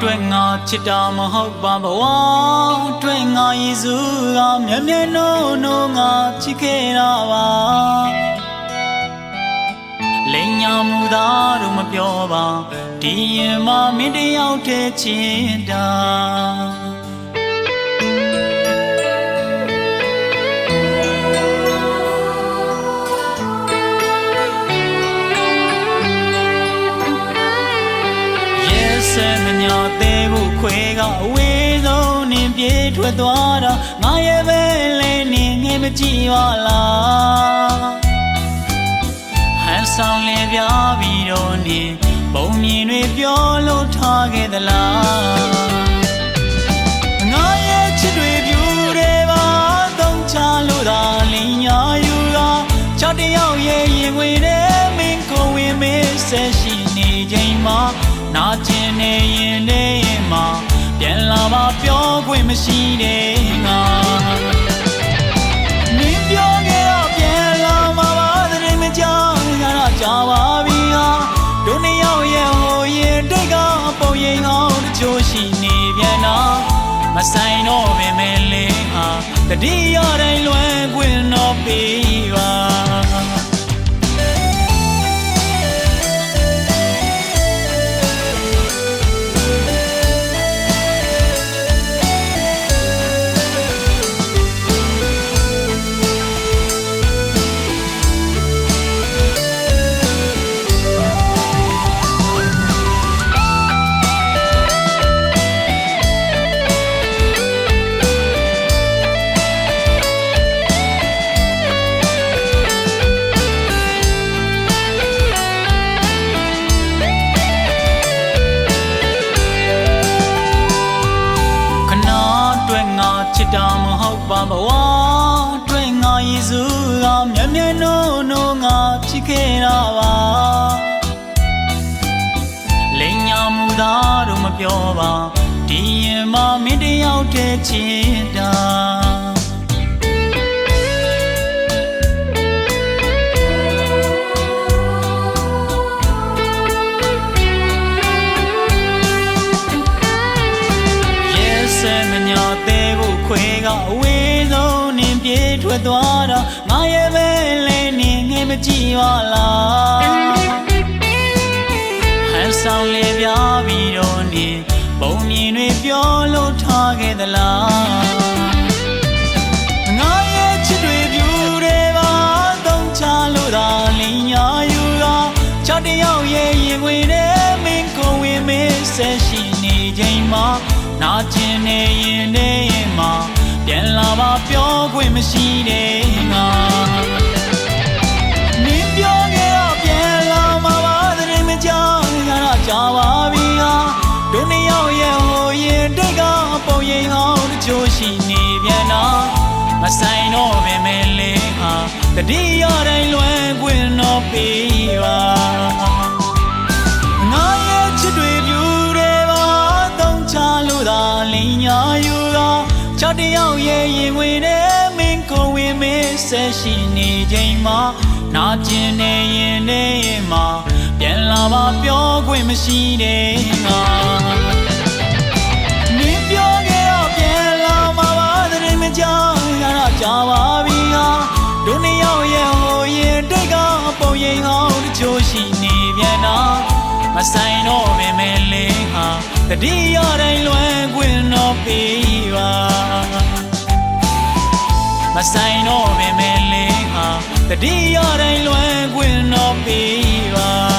တွေ့ငါချစ်တာမဟုတ်ပါဘဝတွေ့ငါယေစုကမြဲမြဲနိုးငါချစ်ခဲ့တာပါလိန်ညာမူသားတို့မပြောပါဒီရင်မမင်းတယောက်တည်းချစ်တာဆယ်မညာသေးဘူးခွေကအဝေးဆုံးနင်းပြေးထွက်သွားတာငါရဲ့ပဲလဲနေငယ်မကြည့်ပါလားဟန်ဆောင်လေပြပြီးတော့နေပုံမြင်တွေပြောလို့ထားခဲ့သလားငါရဲ့ချစ်တွေပြူတွေပါသုံးချလို့သာလင်းညာယူတာချတယောက်ရဲ့ရင်ဝင်နဲ့မင်းကိုဝင်မေးဆက်ရှိနေချိန်မှာနာကျင်နေရင်နေမှာပြန်လာမပြောခွင့်မရှိတဲ့ငါမင်းပြောခဲ့တော့ပြန်လာမှာပါတဲ့မကြောက်ရတာကြာပါပြီဟာတို့နှစ်ယောက်ရဲ့ဟိုရင်တိတ်ကပုံရိပ်အောင်တချို့ရှိနေပြန်တော့မဆိုင်တော့ပင်မဲ့လေးဟာတတိယတိုင်းလွယ်ခွင့်တော့ပြီးပါချစ်တာမဟုတ်ပါဘဝတွေ့ငါယေစုကမြဲမြဲနိုးငါချစ်ခဲ့တာပါလိန်ညာမူသားတို့မပြောပါဒီရင်မမင်းတယောက်တည်းချစ်တာခွေကအဝေးဆုံးနင်းပြေးထွက်သွားတာငါရဲ့ပဲလဲနေငယ်မကြည့်ပါလားဟန်ဆောင်လေပြပြီးတော့နေပုံမြင်တွေပြောလို့ထားခဲ့သလားငါရဲ့ချစ်တွေပြူတွေပါသုံးချလို့သာလင်းညာယူတာချတယောက်ရဲ့ရင်ဝင်နဲ့မင်းကိုဝင်မေးဆက်ရှိနေချိန်မှာနာကျင်နေရင်နေမှာပြန်လာပါပြောခွင့်မရှိတဲ့ငါမင်းပြောခဲ့တော့ပြန်လာမှာပါတဲ့မကြောက်ရတာကြာပါပြီဟာတို့နှစ်ယောက်ရဲ့ဟိုရင်တိတ်ကပုံရိပ်အောင်တချို့ရှိနေပြန်တော့မဆိုင်တော့ပင်မဲ့လေးဟာတတိယတိုင်းလွယ်ခွင့်တော့ပြီးပါငါရဲ့ချစ်တွေပြူတွေပါသုံးချလို့သာလင်းညာယူတော့ချတယောက်ရဲ့ရင်ဝင်နဲ့မင်းကိုဝင်မေးဆက်ရှိနေချိန်မှာနာကျင်နေရင်နေမှာပြန်လာပါပြောခွင့်မရှိတဲ့ငါမင်းပြောခဲ့တော့ပြန်လာမှာပါတဲ့မကြောက်ရတာကြာပါပြီဟာတို့နှစ်ယောက်ရဲ့ဟိုရင်တိတ်ကပုံရိပ်အောင်တချို့ရှိနေပြန်တော့မဆိုင်တော့ပင်မဲ့လေးဟာတတိယတိုင်းလွယ်ခွင့်တော့ပြီးပါမဆိုင်တော့ပင်မဲ့လေးဟာတတိယတိုင်းလွယ်ခွင့်တော့ပြီးပါ